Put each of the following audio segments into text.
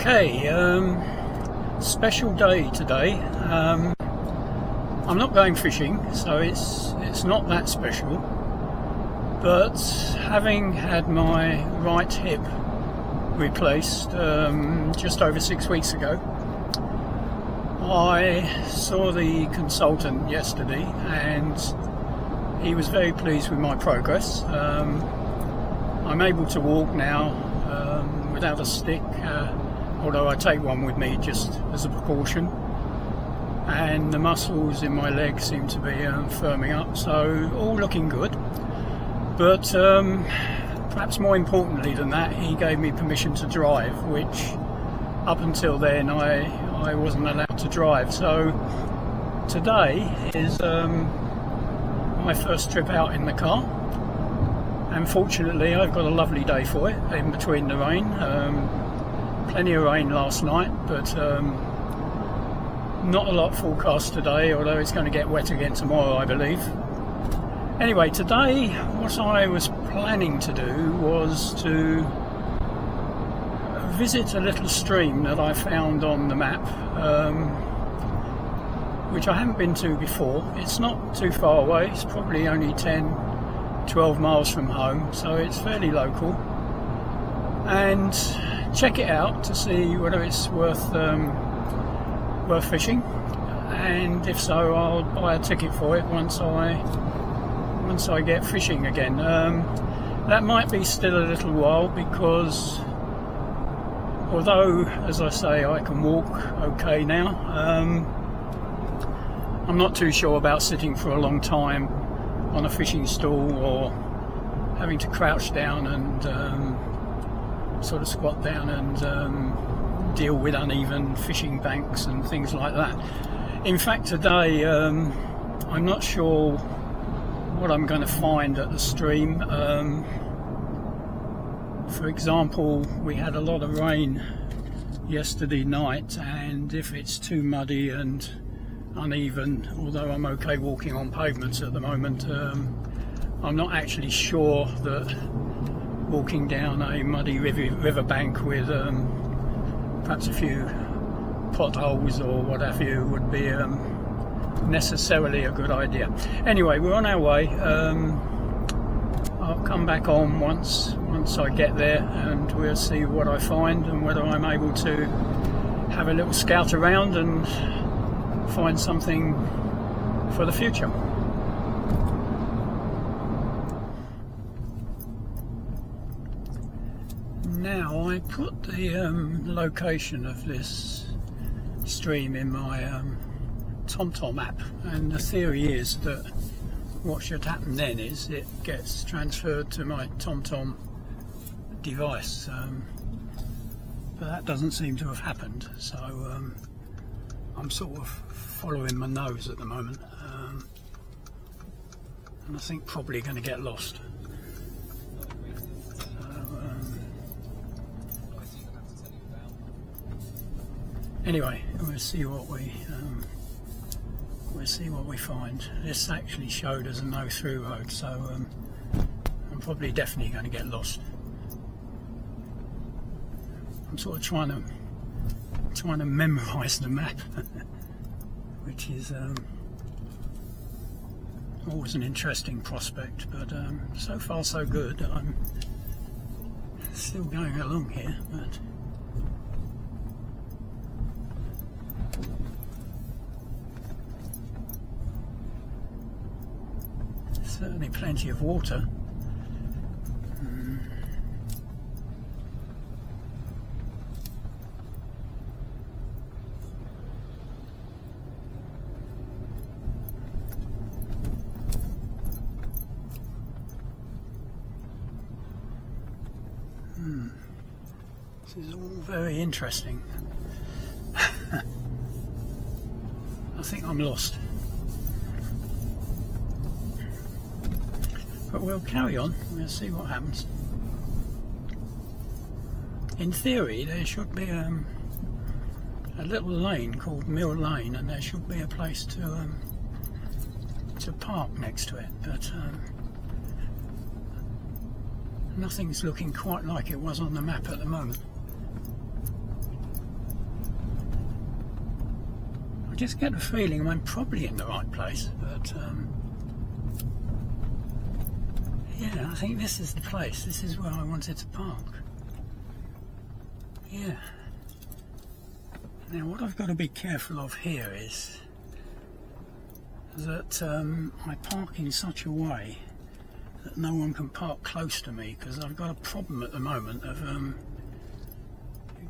Okay, special day today. I'm not going fishing, so it's not that special. But having had my right hip replaced just over 6 weeks ago, I saw the consultant yesterday, and he was very pleased with my progress. I'm able to walk now without a stick. Although I take one with me just as a precaution, and the muscles in my legs seem to be firming up, so all looking good. But perhaps more importantly than that, he gave me permission to drive, which up until then I wasn't allowed to drive. So today is my first trip out in the car, and fortunately I've got a lovely day for it in between the rain. Plenty of rain last night, but not a lot forecast today, although it's going to get wet again tomorrow, I believe. Anyway, today what I was planning to do was to visit a little stream that I found on the map, which I haven't been to before. It's not too far away, it's probably only 10-12 miles from home, so it's fairly local. And check it out to see whether it's worth fishing, and if so, I'll buy a ticket for it once I get fishing again. That might be still a little while, because although, as I say, I can walk okay now, I'm not too sure about sitting for a long time on a fishing stool, or having to crouch down and sort of squat down and deal with uneven fishing banks and things like that. In fact, today I'm not sure what I'm going to find at the stream. For example, we had a lot of rain yesterday night, and if it's too muddy and uneven, although I'm okay walking on pavements at the moment, I'm not actually sure that walking down a muddy river bank with perhaps a few potholes or what have you would be necessarily a good idea. Anyway, we're on our way. I'll come back on once I get there, and we'll see what I find and whether I'm able to have a little scout around and find something for the future. Now, I put the location of this stream in my TomTom app, and the theory is that what should happen then is it gets transferred to my TomTom device, but that doesn't seem to have happened, so I'm sort of following my nose at the moment, and I think probably going to get lost. Anyway, we'll see what we find. This actually showed as a no-through road, so I'm probably definitely going to get lost. I'm sort of trying to memorise the map, which is always an interesting prospect. But so far so good. I'm still going along here, but. Certainly plenty of water. This is all very interesting. I think I'm lost. But we'll carry on, we'll see what happens. In theory, there should be a little lane called Mill Lane, and there should be a place to park next to it, but nothing's looking quite like it was on the map at the moment. just get the feeling I'm probably in the right place, but yeah, I think this is the place. This is where I wanted to park. Yeah. Now what I've got to be careful of here is that I park in such a way that no one can park close to me, because I've got a problem at the moment of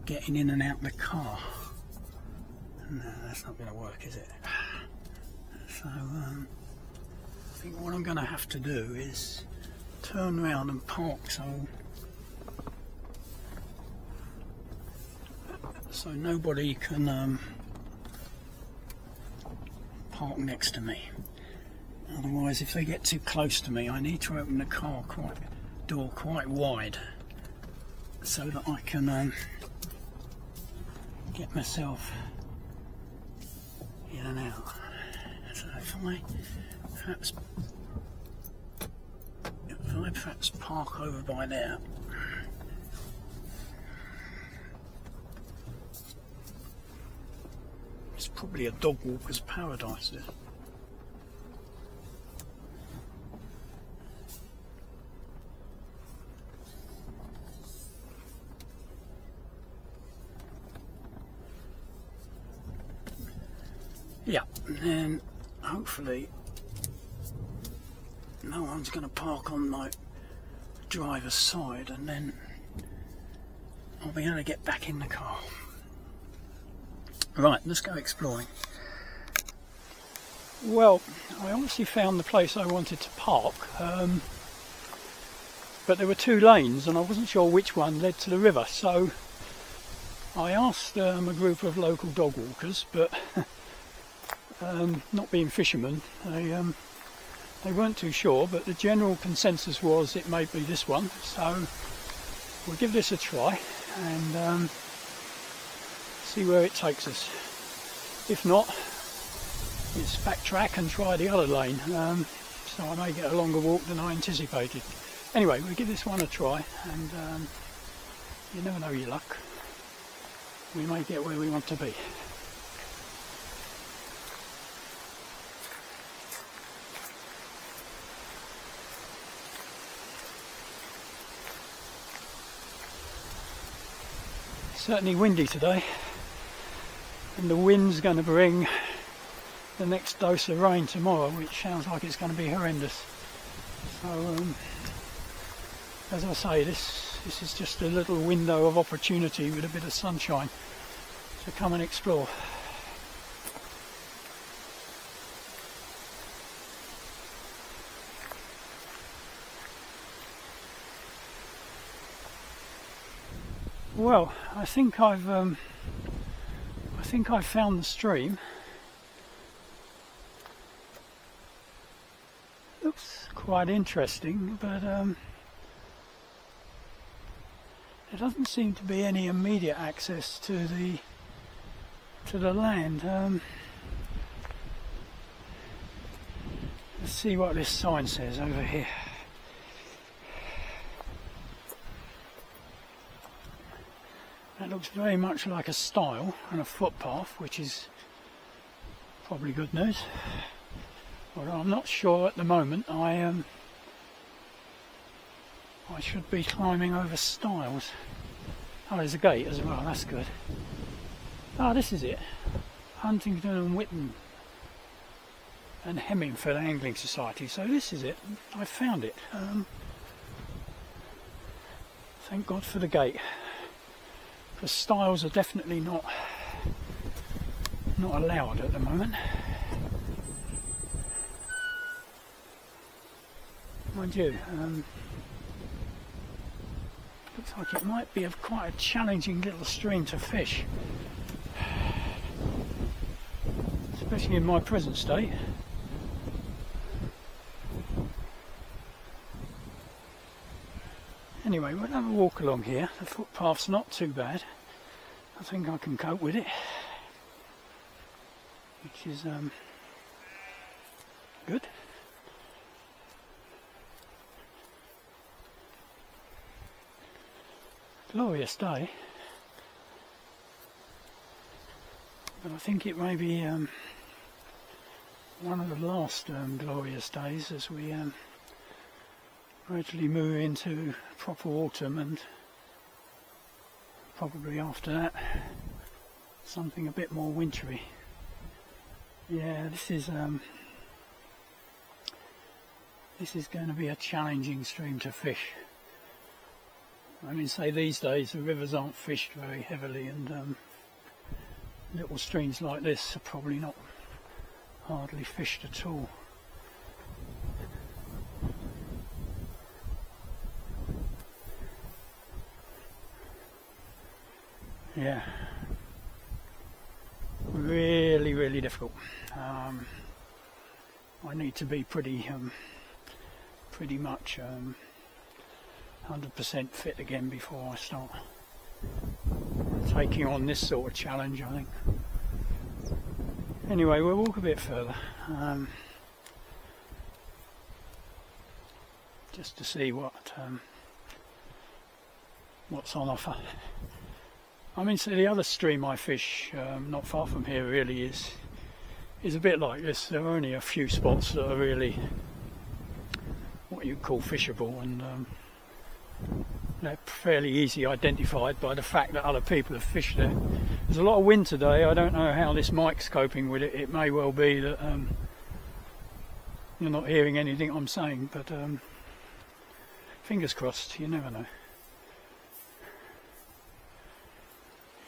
getting in and out the car. No, that's not going to work, is it? So I think what I'm going to have to do is turn around and park so nobody can park next to me. Otherwise, if they get too close to me, I need to open the car door quite wide so that I can get myself in and out. So if I perhaps park over by there. It's probably a dog walker's paradise, this. Yeah, and hopefully no one's going to park on my driver's side, and then I'll be able to get back in the car. Right, let's go exploring. Well, I obviously found the place I wanted to park, but there were two lanes and I wasn't sure which one led to the river, so I asked a group of local dog walkers, but not being fishermen, they weren't too sure, but the general consensus was it may be this one, so we'll give this a try and see where it takes us. If not, it's backtrack and try the other lane, so I may get a longer walk than I anticipated. Anyway, we'll give this one a try, and you never know your luck. We may get where we want to be. Certainly windy today, and the wind's going to bring the next dose of rain tomorrow, which sounds like it's going to be horrendous. So as I say, this is just a little window of opportunity with a bit of sunshine to come and explore. Well, I think I've found the stream. Looks quite interesting, but there doesn't seem to be any immediate access to the land. Let's see what this sign says over here. That looks very much like a stile and a footpath, which is probably good news. Although I'm not sure at the moment. I should be climbing over stiles. Oh, there's a gate as well, that's good. Ah, this is it. Huntingdon and Whitton and Hemmingford Angling Society. So this is it. I found it. Thank God for the gate. The stiles are definitely not allowed at the moment. Mind you, looks like it might be quite a challenging little stream to fish, especially in my present state. Anyway, we'll have a walk along here. The footpath's not too bad. I think I can cope with it, which is good. Glorious day. But I think it may be one of the last glorious days as we gradually move into proper autumn, and probably after that something a bit more wintry. Yeah, this is going to be a challenging stream to fish. I mean, say these days the rivers aren't fished very heavily, and little streams like this are probably not hardly fished at all. Yeah, really difficult. I need to be pretty much 100% fit again before I start taking on this sort of challenge, I think. Anyway, we'll walk a bit further, just to see what's on offer. I mean, so the other stream I fish not far from here really is a bit like this. There are only a few spots that are really what you call fishable, and they're fairly easily identified by the fact that other people have fished there. There's a lot of wind today. I don't know how this mic's coping with it. It may well be that you're not hearing anything I'm saying, but fingers crossed, you never know.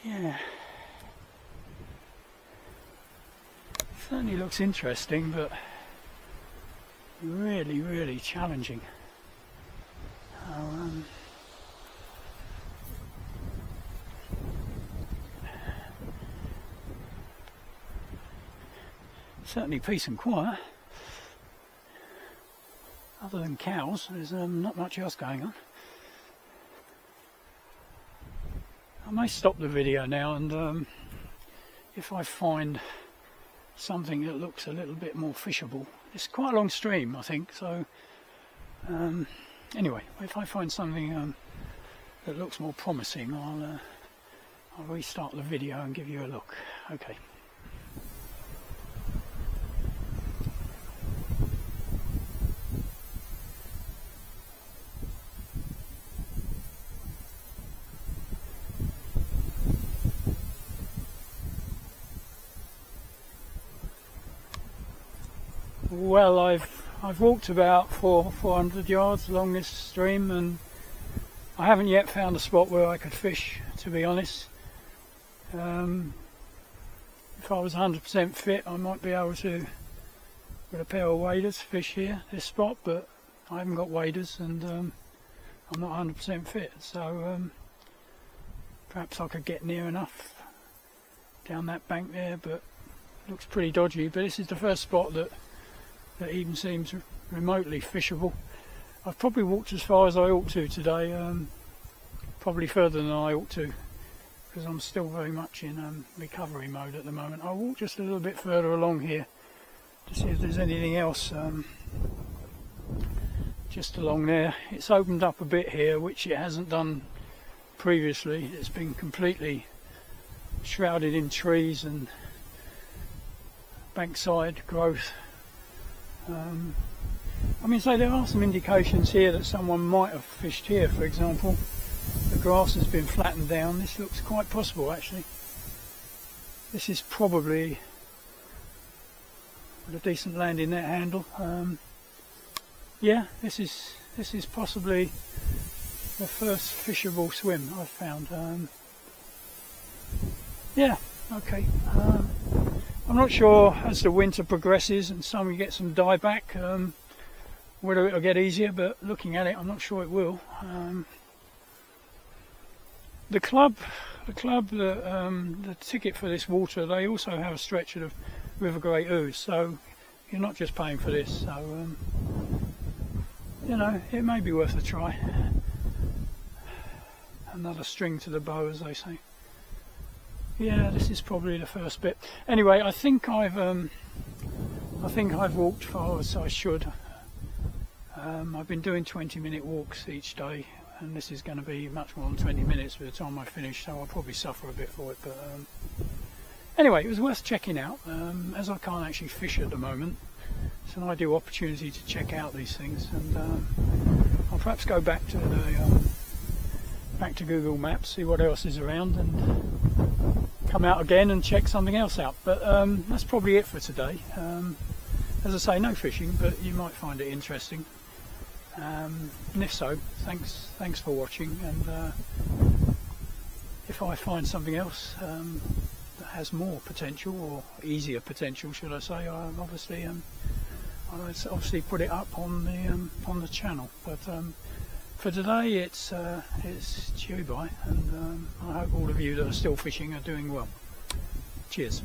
Yeah, certainly looks interesting, but really challenging. Certainly peace and quiet. Other than cows, there's not much else going on. I may stop the video now, and if I find something that looks a little bit more fishable, it's quite a long stream I think, so anyway, if I find something that looks more promising, I'll restart the video and give you a look. Okay. Well, I've walked about 400 yards along this stream, and I haven't yet found a spot where I could fish, to be honest. If I was 100% fit, I might be able to, with a pair of waders, fish here, this spot, but I haven't got waders, and I'm not 100% fit, so perhaps I could get near enough down that bank there, but it looks pretty dodgy. But this is the first spot that even seems remotely fishable. I've probably walked as far as I ought to today, probably further than I ought to, because I'm still very much in recovery mode at the moment. I'll walk just a little bit further along here to see if there's anything else just along there. It's opened up a bit here, which it hasn't done previously. It's been completely shrouded in trees and bankside growth. I mean, so there are some indications here that someone might have fished here. For example, the grass has been flattened down. This looks quite possible, actually. This is probably with a decent landing net handle. Yeah, this is possibly the first fishable swim I've found. Yeah, okay. I'm not sure as the winter progresses and we get some dieback, whether it'll get easier, but looking at it, I'm not sure it will. The club, the ticket for this water, they also have a stretch of River Great Ouse, so you're not just paying for this. So you know, it may be worth a try. Another string to the bow, as they say. Yeah, this is probably the first bit. Anyway, I think I've walked far as I should. I've been doing 20-minute walks each day, and this is going to be much more than 20 minutes by the time I finish, so I'll probably suffer a bit for it. But Anyway, it was worth checking out. As I can't actually fish at the moment, it's an ideal opportunity to check out these things, and I'll perhaps go back to Google Maps, see what else is around, and come out again and check something else out. But that's probably it for today. As I say, no fishing, but you might find it interesting. And if so, thanks for watching. And if I find something else that has more potential, or easier potential, should I say, I'll obviously put it up on the channel. But for today, it's cheery bye, and I hope all of you that are still fishing are doing well. Cheers.